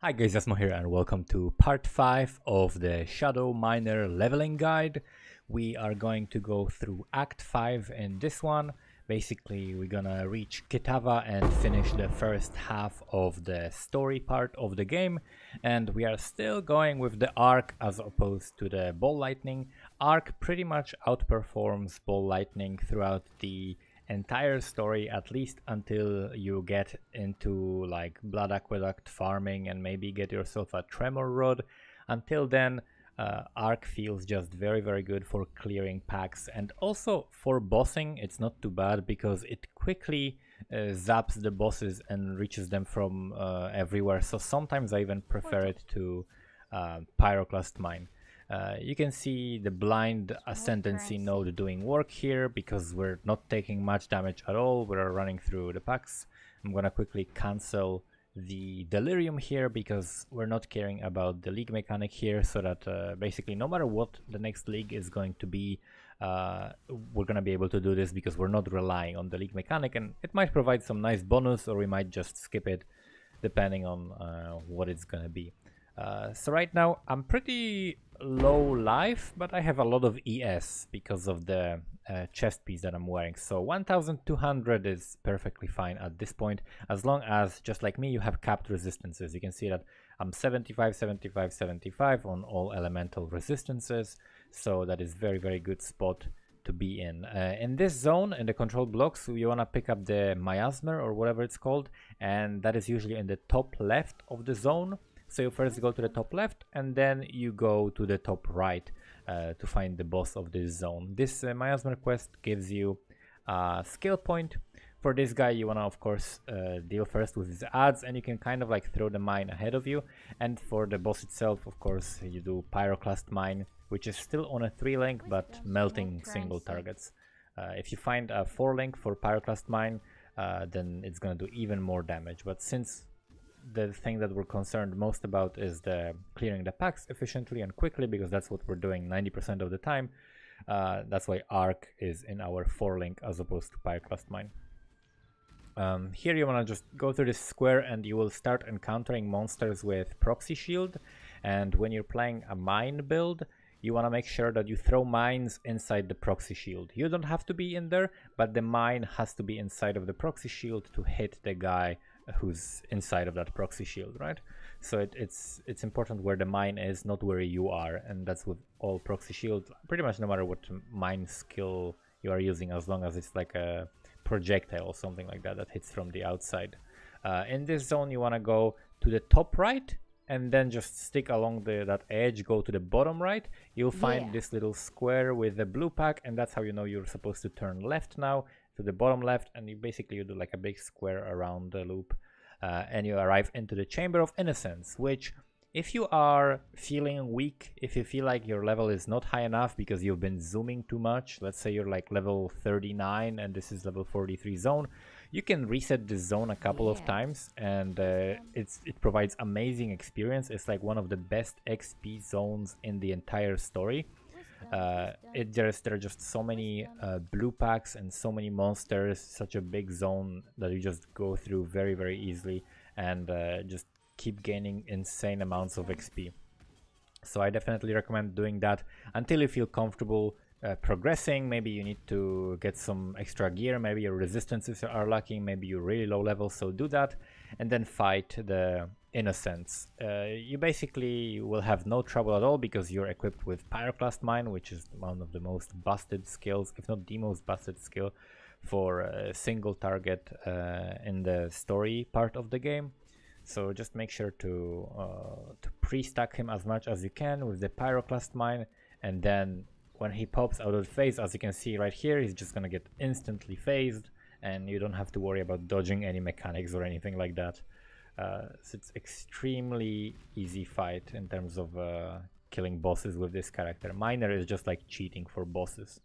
Hi guys, Asmo here and welcome to part 5 of the Shadow Miner leveling guide. We are going to go through Act 5 in this one. Basically, we're gonna reach Kitava and finish the first half of the story part of the game. And we are still going with the Arc as opposed to the Ball Lightning. Arc pretty much outperforms Ball Lightning throughout the entire story, at least until you get into like Blood Aqueduct farming and maybe get yourself a Tremor Rod. Until then, Arc feels just very good for clearing packs, and also for bossing it's not too bad because it quickly zaps the bosses and reaches them from everywhere. So sometimes I even prefer it to Pyroclast Mine. You can see the blind ascendancy node doing work here because we're not taking much damage at all. We're running through the packs. I'm gonna quickly cancel the delirium here because we're not caring about the league mechanic here, so that basically no matter what the next league is going to be, we're gonna be able to do this because we're not relying on the league mechanic, and it might provide some nice bonus or we might just skip it depending on what it's gonna be. So right now I'm pretty low life, but I have a lot of ES because of the chest piece that I'm wearing. So 1200 is perfectly fine at this point, as long as, just like me, you have capped resistances. You can see that I'm 75, 75, 75 on all elemental resistances, so that is very good spot to be in. In this zone, in the control blocks, you want to pick up the miasmer or whatever it's called, and that is usually in the top left of the zone. So you first go to the top left and then you go to the top right to find the boss of this zone. This miasmer quest gives you a skill point. For this guy you want to of course deal first with his ads, and you can kind of like throw the mine ahead of you. And for the boss itself, of course, you do Pyroclast Mine, which is still on a 3-link but melting single targets. If you find a 4-link for Pyroclast Mine, then it's gonna do even more damage. But since the thing that we're concerned most about is the clearing the packs efficiently and quickly, because that's what we're doing 90% of the time, that's why Arc is in our 4-link as opposed to Pyroclast Mine. Here you want to just go through this square and you will start encountering monsters with proxy shield, and when you're playing a mine build you want to make sure that you throw mines inside the proxy shield. You don't have to be in there, but the mine has to be inside of the proxy shield to hit the guy who's inside of that proxy shield, right? So it's important where the mine is, not where you are, and that's with all proxy shields, pretty much no matter what mine skill you are using, as long as it's like a projectile or something like that that hits from the outside. In this zone you want to go to the top right and then just stick along that edge, go to the bottom right. You'll find this little square with the blue pack, and that's how you know you're supposed to turn left now, to the bottom left, and you do like a big square around the loop, and you arrive into the Chamber of Innocence, which, if you are feeling weak, if you feel like your level is not high enough because you've been zooming too much, let's say you're like level 39 and this is level 43 zone, you can reset this zone a couple of times, and it provides amazing experience. It's like one of the best XP zones in the entire story. There are just so many blue packs and so many monsters, such a big zone that you just go through very easily, and just keep gaining insane amounts of XP. So I definitely recommend doing that until you feel comfortable progressing. Maybe you need to get some extra gear, maybe your resistances are lacking, maybe you're really low level, so do that and then fight the Innocence. You basically will have no trouble at all because you're equipped with Pyroclast Mine, which is one of the most busted skills, if not the most busted skill for a single target in the story part of the game. So just make sure to pre-stack him as much as you can with the Pyroclast Mine, and then when he pops out of phase, as you can see right here, he's just gonna get instantly phased and you don't have to worry about dodging any mechanics or anything like that. So it's extremely easy fight in terms of killing bosses with this character. Miner is just like cheating for bosses.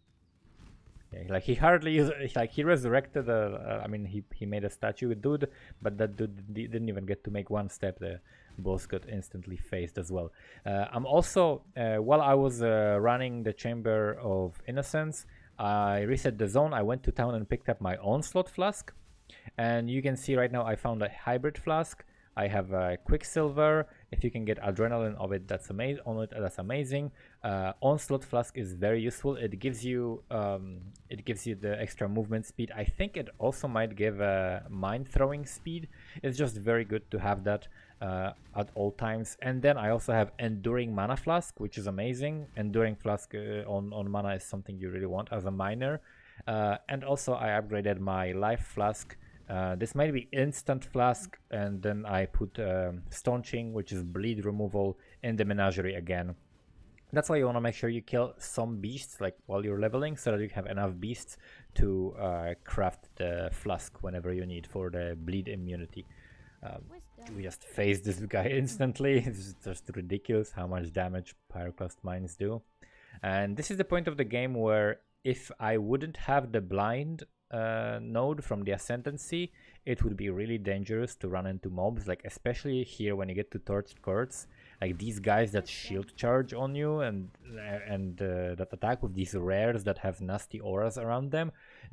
Yeah, like he hardly used, like he resurrected I mean he made a statue dude, but that dude didn't even get to make one step. The boss got instantly phased as well. I'm also while I was running the Chamber of Innocence, I reset the zone. I went to town and picked up my Onslaught flask, and you can see right now I found a hybrid flask. I have Quicksilver. If you can get Adrenaline of it, that's amazing. On it, that's amazing. Onslaught Flask is very useful. It gives you the extra movement speed. I think it also might give Mind Throwing speed. It's just very good to have that at all times. And then I also have Enduring Mana Flask, which is amazing. Enduring Flask on mana is something you really want as a miner. And also I upgraded my Life Flask. This might be Instant Flask, and then I put Staunching, which is bleed removal, in the Menagerie again. That's why you want to make sure you kill some beasts like while you're leveling, so that you have enough beasts to craft the flask whenever you need for the bleed immunity. We just face this guy instantly. It's just ridiculous how much damage Pyroclast mines do. And this is the point of the game where if I wouldn't have the blind node from the Ascendancy, it would be really dangerous to run into mobs, like especially here when you get to Torched Courts, like these guys that shield charge on you and that attack with these rares that have nasty auras around them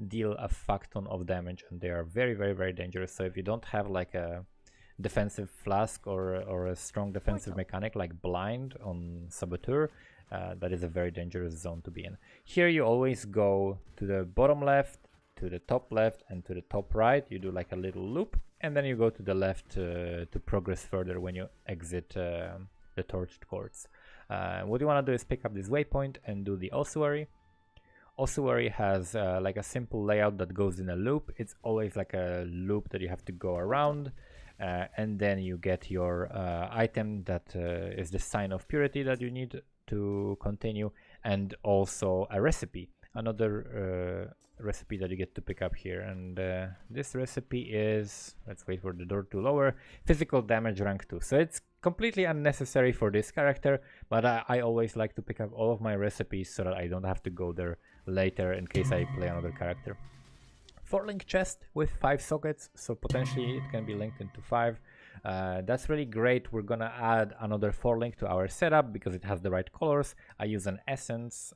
deal a fuck ton of damage, and they are very, very, very dangerous. So if you don't have like a defensive flask or a strong defensive mechanic like blind on Saboteur, that is a very dangerous zone to be in. Here you always go to the bottom left, to the top left, and to the top right. You do like a little loop, and then you go to the left to progress further when you exit the Torched Courts. What you want to do is pick up this waypoint and do the ossuary. Ossuary has like a simple layout that goes in a loop. It's always like a loop that you have to go around, and then you get your item that is the Sign of Purity that you need to continue, and also a recipe, another recipe that you get to pick up here. And this recipe is, let's wait for the door to lower, physical damage rank 2. So it's completely unnecessary for this character, but I always like to pick up all of my recipes so that I don't have to go there later in case I play another character. 4-link chest with 5 sockets, so potentially it can be linked into 5. That's really great. We're gonna add another 4-link to our setup because it has the right colors. I use an essence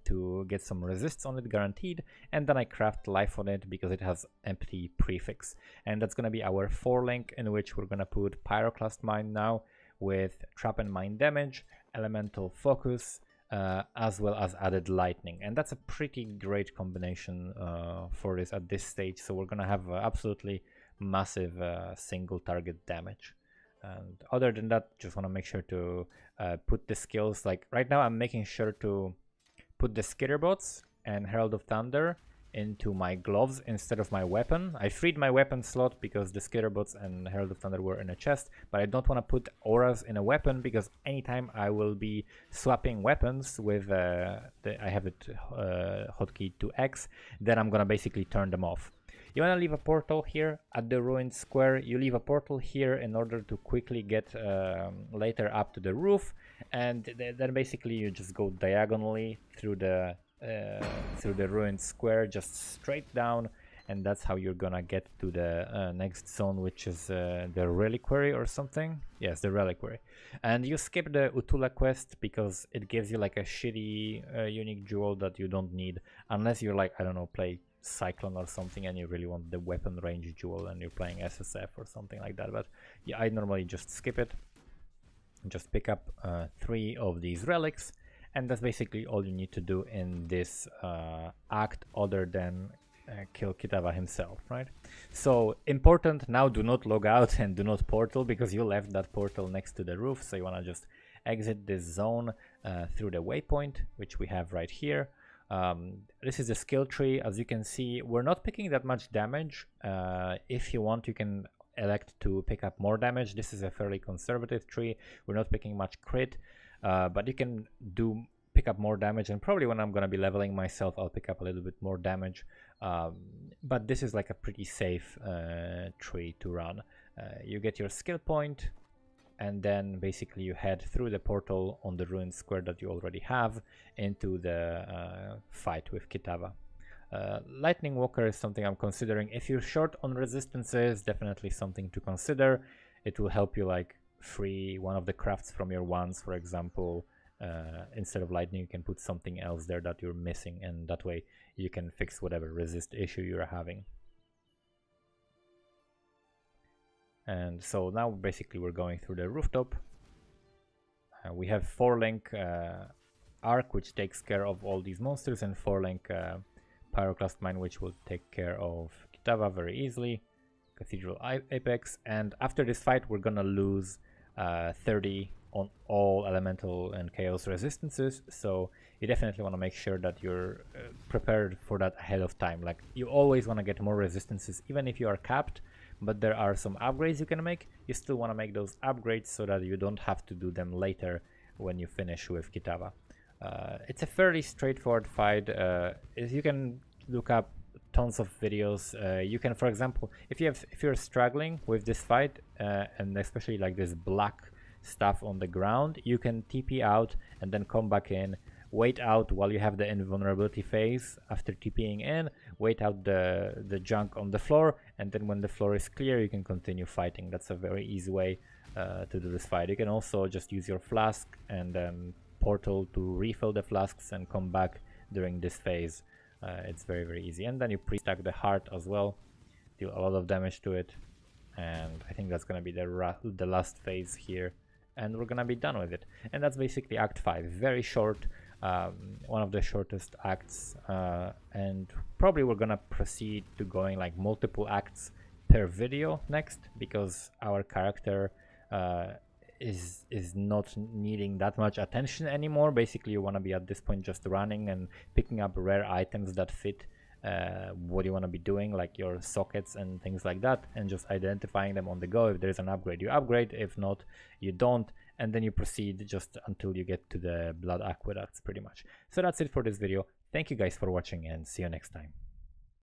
to get some resists on it guaranteed, and then I craft life on it because it has empty prefix. And that's gonna be our 4-link, in which we're gonna put Pyroclast Mine now with trap and mine damage, elemental focus, as well as added lightning. And that's a pretty great combination for this at this stage. So we're gonna have absolutely massive single target damage. And other than that, just want to make sure to put the skills, like right now I'm making sure to put the Skitterbots and Herald of Thunder into my gloves instead of my weapon. I freed my weapon slot because the Skitterbots and Herald of Thunder were in a chest, but I don't want to put auras in a weapon because anytime I will be swapping weapons with I have it hotkey to X, then I'm gonna basically turn them off. You want to leave a portal here at the ruined square. You leave a portal here in order to quickly get later up to the roof, and then basically you just go diagonally through the ruined square, just straight down, and that's how you're gonna get to the next zone, which is the Reliquary or something. Yes, the Reliquary. And you skip the Utula quest because it gives you like a shitty unique jewel that you don't need unless you're like, I don't know, play Cyclone or something and you really want the weapon range jewel and you're playing SSF or something like that. But yeah, I normally just skip it, just pick up 3 of these relics, and that's basically all you need to do in this act, other than kill Kitava himself, right? So important, now do not log out and do not portal because you left that portal next to the roof. So you want to just exit this zone through the waypoint, which we have right here. This is the skill tree. As you can see, we're not picking that much damage. If you want, you can elect to pick up more damage. This is a fairly conservative tree. We're not picking much crit, but you can pick up more damage, and probably when I'm going to be leveling myself, I'll pick up a little bit more damage. But this is like a pretty safe tree to run. You get your skill point, and then basically you head through the portal on the ruined square that you already have into the fight with Kitava. Lightning Walker is something I'm considering. If you're short on resistances, definitely something to consider. It will help you like free one of the crafts from your wands, for example. Instead of lightning, you can put something else there that you're missing, and that way you can fix whatever resist issue you're having. And so now basically we're going through the rooftop. We have 4-link arc, which takes care of all these monsters, and 4-link Pyroclast mine, which will take care of Kitava very easily. Cathedral Apex, and after this fight we're gonna lose 30 on all elemental and chaos resistances, so you definitely want to make sure that you're prepared for that ahead of time. Like, you always want to get more resistances even if you are capped, but there are some upgrades you can make. You still want to make those upgrades so that you don't have to do them later when you finish with Kitava. It's a fairly straightforward fight. As you can look up tons of videos. You can, for example, if you're struggling with this fight, and especially like this black stuff on the ground, you can TP out and then come back in, wait out while you have the invulnerability phase. After TPing in, wait out the junk on the floor, and then when the floor is clear, you can continue fighting. That's a very easy way to do this fight. You can also just use your flask and then portal to refill the flasks and come back during this phase. It's very, very easy. And then you pre-stack the heart as well, deal a lot of damage to it, and I think that's gonna be the last phase here, and we're gonna be done with it. And that's basically Act 5. Very short, one of the shortest acts, and probably we're gonna proceed to going like multiple acts per video next, because our character is not needing that much attention anymore. Basically, you want to be at this point just running and picking up rare items that fit what you want to be doing, like your sockets and things like that, and just identifying them on the go. If there's an upgrade, you upgrade. If not, you don't, and then you proceed just until you get to the blood aqueducts, pretty much. So that's it for this video. Thank you guys for watching, and see you next time.